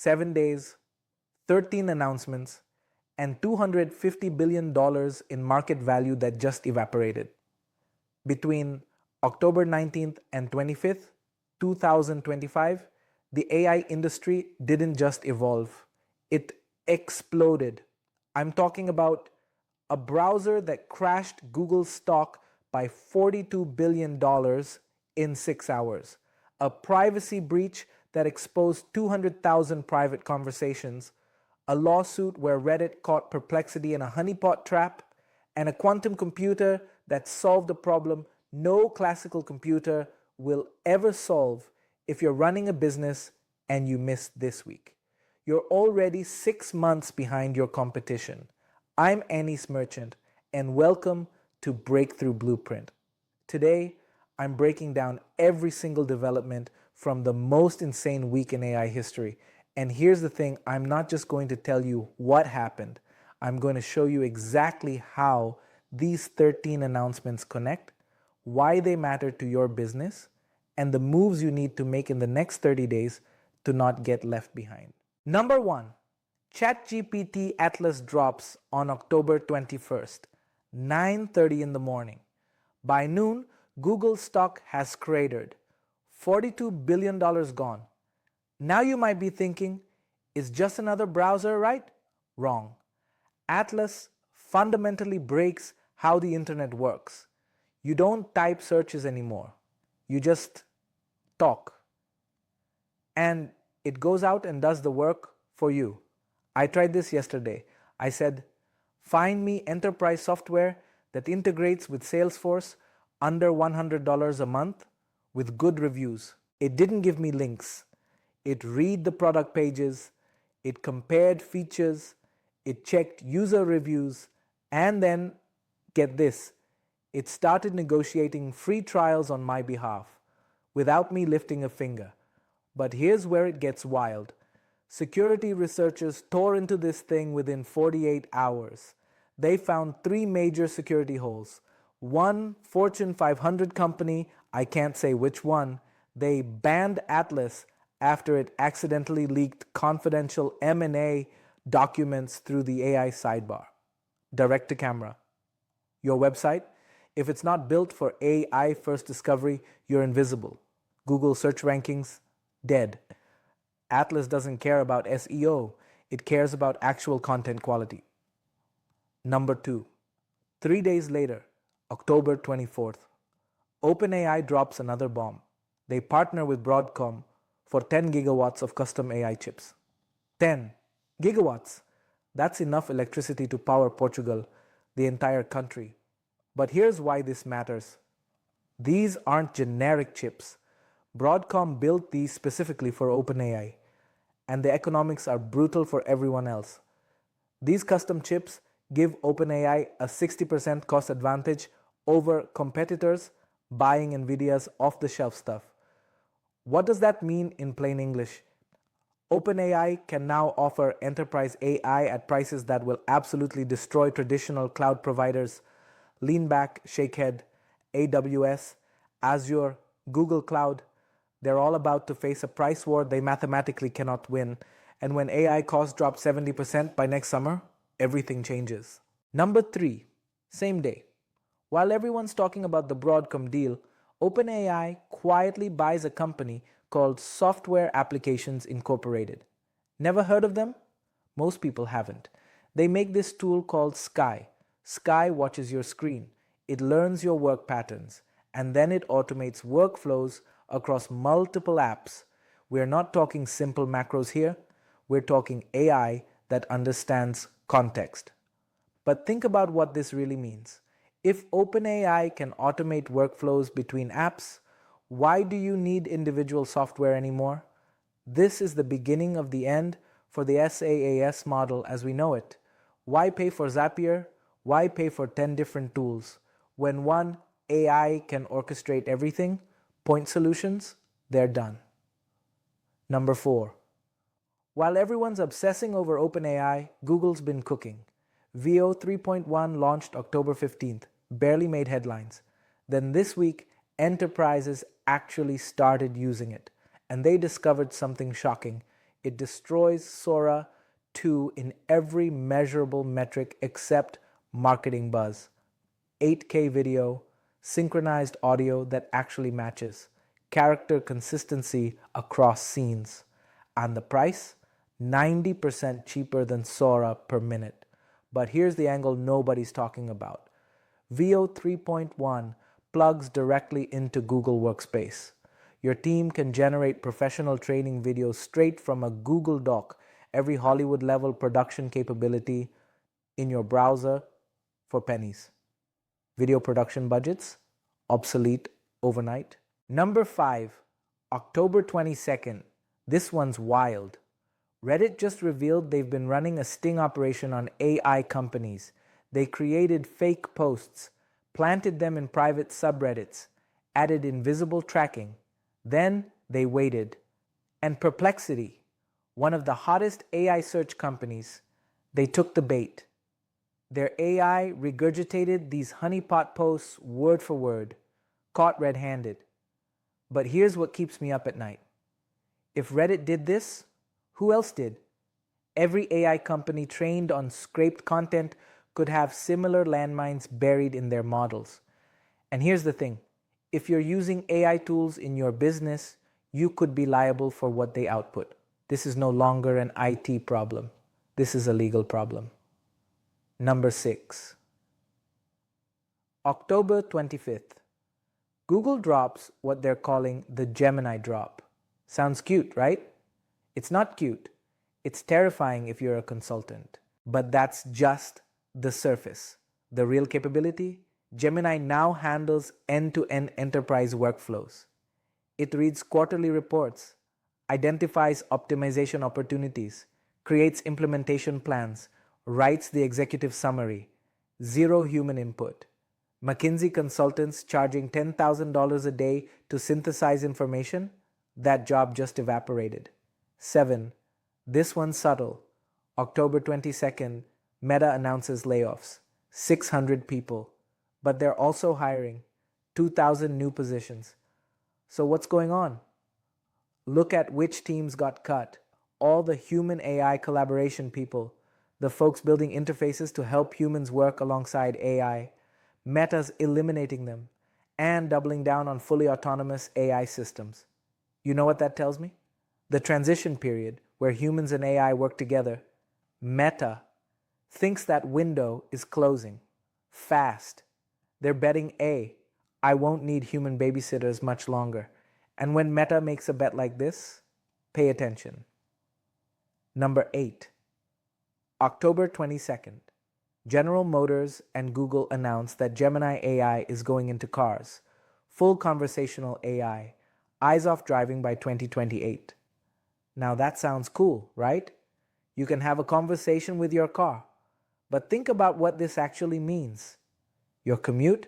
7 days, 13 announcements, and $250 billion in market value that just evaporated. Between October 19th and 25th, 2025, the AI industry didn't just evolve, it exploded. I'm talking about a browser that crashed Google's stock by $42 billion in 6 hours, a privacy breach that exposed 200,000 private conversations, a lawsuit where Reddit caught Perplexity in a honeypot trap, and a quantum computer that solved a problem no classical computer will ever solve if you're running a business and you missed this week. You're already 6 months behind your competition. I'm Anis Merchant, and welcome to Breakthrough Blueprint. Today, I'm breaking down every single development from the most insane week in AI history. And here's the thing, I'm not just going to tell you what happened. I'm going to show you exactly how these 13 announcements connect, why they matter to your business, and the moves you need to make in the next 30 days to not get left behind. Number 1, ChatGPT Atlas drops on October 21st, 9:30 in the morning. By noon, Google stock has cratered, $42 billion gone. Now you might be thinking, it's just another browser, right? Wrong. Atlas fundamentally breaks how the internet works. You don't type searches anymore. You just talk. And it goes out and does the work for you. I tried this yesterday. I said, find me enterprise software that integrates with Salesforce under $100 a month with good reviews. It didn't give me links. It read the product pages, it compared features, it checked user reviews, and then, get this, it started negotiating free trials on my behalf without me lifting a finger. But here's where it gets wild. Security researchers tore into this thing within 48 hours. They found 3 major security holes. One Fortune 500 company, I can't say which one, they banned Atlas after it accidentally leaked confidential M&A documents through the AI sidebar. Direct to camera. Your website, if it's not built for AI first discovery, you're invisible. Google search rankings, dead. Atlas doesn't care about SEO, it cares about actual content quality. Number 2, 3 days later, October 24th, OpenAI drops another bomb. They partner with Broadcom for 10 gigawatts of custom AI chips. 10 gigawatts. That's enough electricity to power Portugal, the entire country. But here's why this matters. These aren't generic chips. Broadcom built these specifically for OpenAI, and the economics are brutal for everyone else. These custom chips give OpenAI a 60% cost advantage over competitors buying NVIDIA's off-the-shelf stuff. What does that mean in plain English? OpenAI can now offer enterprise AI at prices that will absolutely destroy traditional cloud providers. Lean back, shake head. AWS, Azure, Google Cloud, they're all about to face a price war they mathematically cannot win. And when AI costs drop 70% by next summer, everything changes. Number 3, same day. While everyone's talking about the Broadcom deal, OpenAI quietly buys a company called Software Applications Incorporated. Never heard of them? Most people haven't. They make this tool called Sky. Sky watches your screen. It learns your work patterns, and then it automates workflows across multiple apps. We're not talking simple macros here. We're talking AI that understands context. But think about what this really means. If OpenAI can automate workflows between apps, why do you need individual software anymore? This is the beginning of the end for the SaaS model as we know it. Why pay for Zapier? Why pay for 10 different tools? When one AI can orchestrate everything, point solutions, they're done. Number 4. While everyone's obsessing over OpenAI, Google's been cooking. VO 3.1 launched October 15th, barely made headlines. Then this week, enterprises actually started using it, and they discovered something shocking. It destroys Sora 2 in every measurable metric except marketing buzz. 8K video, synchronized audio that actually matches, character consistency across scenes. And the price? 90% cheaper than Sora per minute. But here's the angle nobody's talking about. Veo 3.1 plugs directly into Google Workspace. Your team can generate professional training videos straight from a Google Doc, every Hollywood-level production capability in your browser for pennies. Video production budgets, obsolete overnight. Number 5, October 22nd. This one's wild. Reddit just revealed they've been running a sting operation on AI companies. They created fake posts, planted them in private subreddits, added invisible tracking. Then they waited. And Perplexity, one of the hottest AI search companies, they took the bait. Their AI regurgitated these honeypot posts word for word, caught red-handed. But here's what keeps me up at night. If Reddit did this, who else did? Every AI company trained on scraped content could have similar landmines buried in their models. And here's the thing. If you're using AI tools in your business, you could be liable for what they output. This is no longer an IT problem. This is a legal problem. Number 6. October 25th. Google drops what they're calling the Gemini drop. Sounds cute, right? It's not cute. It's terrifying if you're a consultant. But that's just the surface. The real capability? Gemini now handles end-to-end enterprise workflows. It reads quarterly reports, identifies optimization opportunities, creates implementation plans, writes the executive summary. Zero human input. McKinsey consultants charging $10,000 a day to synthesize information? That job just evaporated. 7. This one's subtle. October 22nd, Meta announces layoffs. 600 people. But they're also hiring 2,000 new positions. So what's going on? Look at which teams got cut. All the human AI collaboration people, the folks building interfaces to help humans work alongside AI. Meta's eliminating them and doubling down on fully autonomous AI systems. You know what that tells me? The transition period where humans and AI work together, Meta thinks that window is closing fast. They're betting I won't need human babysitters much longer. And when Meta makes a bet like this, pay attention. Number 8. October 22nd. General Motors and Google announced that Gemini AI is going into cars. Full conversational AI. Eyes off driving by 2028. Now that sounds cool, right? You can have a conversation with your car. But think about what this actually means. Your commute?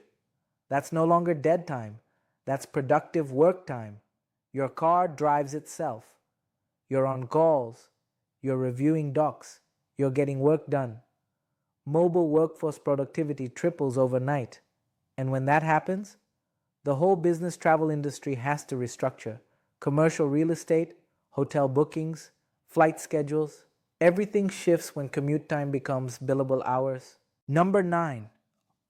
That's no longer dead time. That's productive work time. Your car drives itself. You're on calls. You're reviewing docs. You're getting work done. Mobile workforce productivity triples overnight. And when that happens, the whole business travel industry has to restructure. Commercial real estate, hotel bookings, flight schedules, everything shifts when commute time becomes billable hours. Number 9.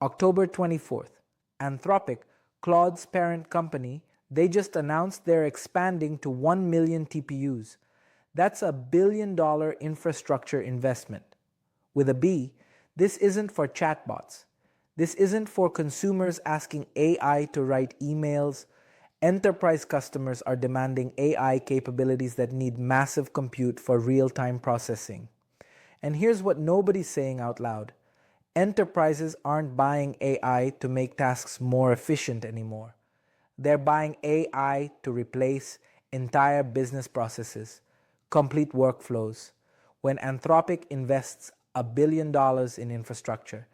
October 24th. Anthropic, Claude's parent company, they just announced they're expanding to 1 million TPUs. That's $1 billion infrastructure investment. With a B, this isn't for chatbots. This isn't for consumers asking AI to write emails. Enterprise customers are demanding AI capabilities that need massive compute for real-time processing. And here's what nobody's saying out loud. Enterprises aren't buying AI to make tasks more efficient anymore. They're buying AI to replace entire business processes, complete workflows. When Anthropic invests $1 billion in infrastructure,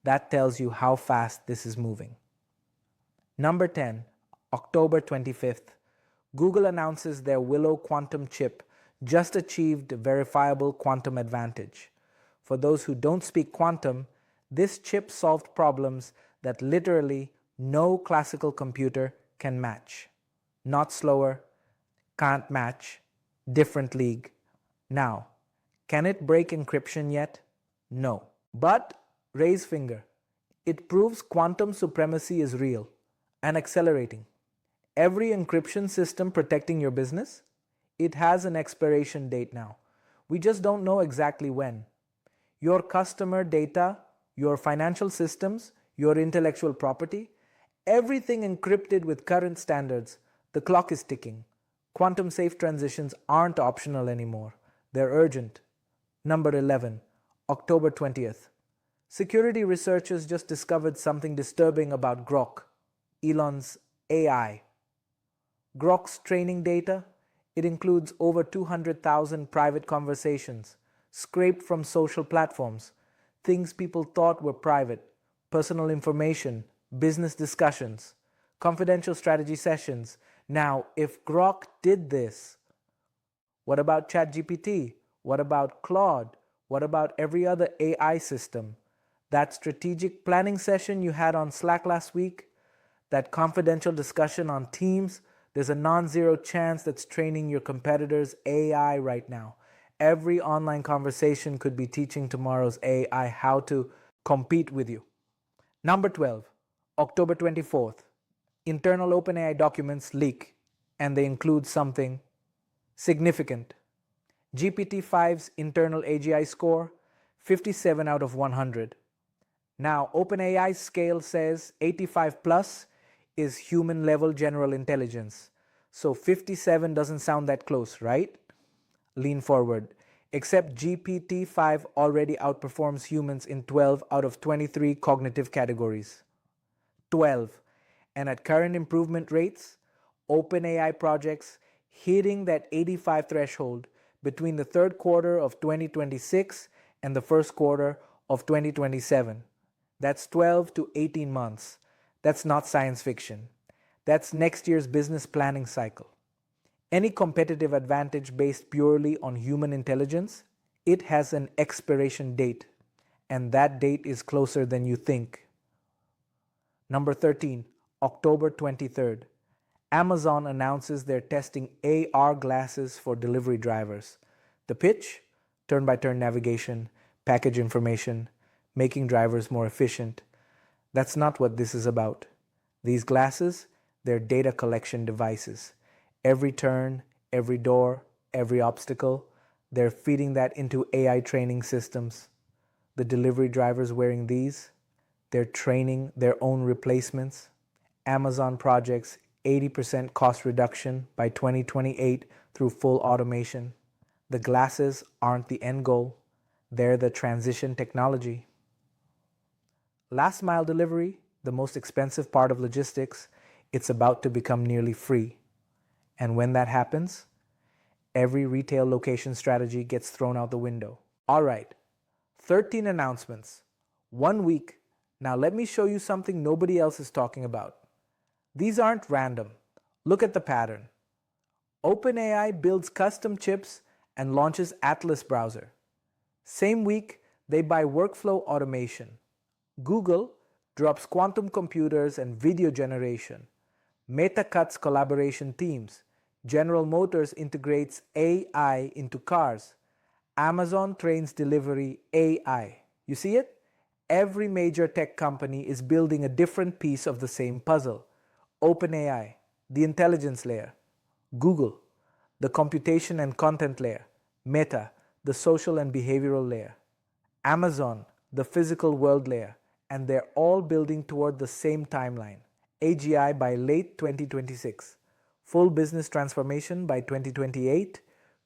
that tells you how fast this is moving. Number 10, October 25th, Google announces their Willow quantum chip just achieved verifiable quantum advantage. For those who don't speak quantum, this chip solved problems that literally no classical computer can match. Not slower, can't match, different league. Now, can it break encryption yet? No. But raise finger. It proves quantum supremacy is real and accelerating. Every encryption system protecting your business, it has an expiration date now. We just don't know exactly when. Your customer data, your financial systems, your intellectual property, everything encrypted with current standards. The clock is ticking. Quantum safe transitions aren't optional anymore. They're urgent. Number 11, October 20th. Security researchers just discovered something disturbing about Grok, Elon's AI. Grok's training data, it includes over 200,000 private conversations, scraped from social platforms, things people thought were private, personal information, business discussions, confidential strategy sessions. Now, if Grok did this, what about ChatGPT? What about Claude? What about every other AI system? That strategic planning session you had on Slack last week? That confidential discussion on Teams? There's a non-zero chance that's training your competitors' AI right now. Every online conversation could be teaching tomorrow's AI how to compete with you. Number 12, October 24th. Internal OpenAI documents leak, and they include something significant. GPT-5's internal AGI score, 57 out of 100. Now, OpenAI's scale says 85 plus is human-level general intelligence. So 57 doesn't sound that close, right? Lean forward. Except GPT-5 already outperforms humans in 12 out of 23 cognitive categories. 12. And at current improvement rates, OpenAI projects hitting that 85 threshold between the third quarter of 2026 and the first quarter of 2027. That's 12 to 18 months. That's not science fiction. That's next year's business planning cycle. Any competitive advantage based purely on human intelligence, it has an expiration date, and that date is closer than you think. Number 13, October 23rd. Amazon announces they're testing AR glasses for delivery drivers. The pitch? Turn-by-turn navigation, package information, making drivers more efficient. That's not what this is about. These glasses, they're data collection devices. Every turn, every door, every obstacle, they're feeding that into AI training systems. The delivery drivers wearing these, they're training their own replacements. Amazon projects 80% cost reduction by 2028 through full automation. The glasses aren't the end goal. They're the transition technology. Last mile delivery, the most expensive part of logistics, it's about to become nearly free. And when that happens, every retail location strategy gets thrown out the window. All right, 13 announcements, 1 week. Now let me show you something nobody else is talking about. These aren't random. Look at the pattern. OpenAI builds custom chips and launches Atlas browser. Same week, they buy workflow automation. Google drops quantum computers and video generation. Meta cuts collaboration teams. General Motors integrates AI into cars. Amazon trains delivery AI. You see it? Every major tech company is building a different piece of the same puzzle. OpenAI, the intelligence layer. Google, the computation and content layer. Meta, the social and behavioral layer. Amazon, the physical world layer. And they're all building toward the same timeline. AGI by late 2026. Full business transformation by 2028.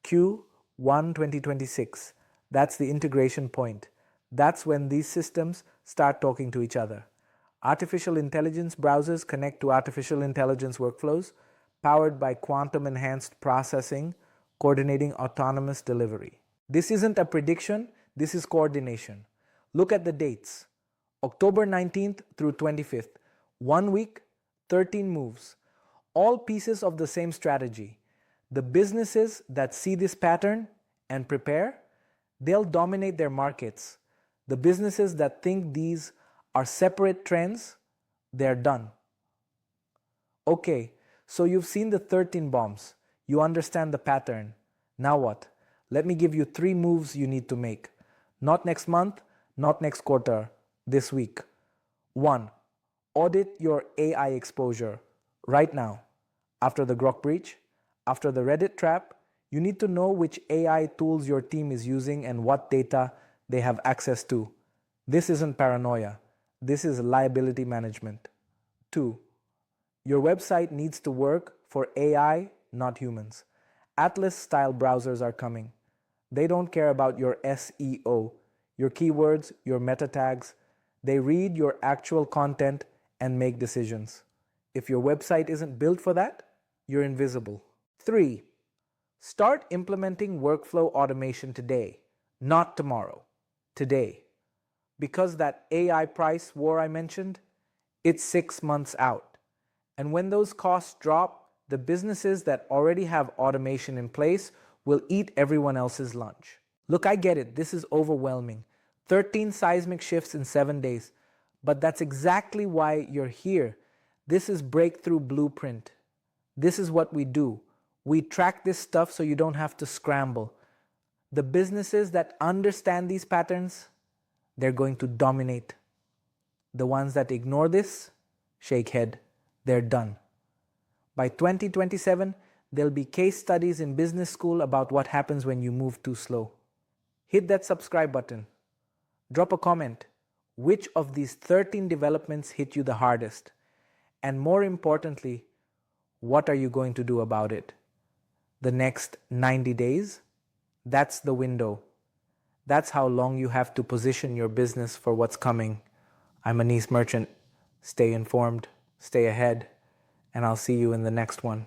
Q1 2026. That's the integration point. That's when these systems start talking to each other. Artificial intelligence browsers connect to artificial intelligence workflows powered by quantum-enhanced processing, coordinating autonomous delivery. This isn't a prediction, this is coordination. Look at the dates. October 19th through 25th. 1 week, 13 moves. All pieces of the same strategy. The businesses that see this pattern and prepare, they'll dominate their markets. The businesses that think these are separate trends, they're done. Okay, so you've seen the 13 bombs. You understand the pattern. Now what? Let me give you 3 moves you need to make. Not next month, not next quarter, this week. 1. Audit your AI exposure right now. After the Grok breach, after the Reddit trap, you need to know which AI tools your team is using and what data they have access to. This isn't paranoia. This is liability management. 2. Your website needs to work for AI, not humans. Atlas-style browsers are coming. They don't care about your SEO, your keywords, your meta tags. They read your actual content and make decisions. If your website isn't built for that, you're invisible. 3. Start implementing workflow automation today, not tomorrow. Today. Because that AI price war I mentioned, it's 6 months out. And when those costs drop, the businesses that already have automation in place will eat everyone else's lunch. Look, I get it. This is overwhelming. 13 seismic shifts in 7 days. But that's exactly why you're here. This is Breakthrough Blueprint. This is what we do. We track this stuff so you don't have to scramble. The businesses that understand these patterns, they're going to dominate. The ones that ignore this, shake head. They're done. By 2027, there'll be case studies in business school about what happens when you move too slow. Hit that subscribe button. Drop a comment. Which of these 13 developments hit you the hardest? And more importantly, what are you going to do about it? The next 90 days? That's the window. That's how long you have to position your business for what's coming. I'm Anis Merchant. Stay informed, stay ahead, and I'll see you in the next one.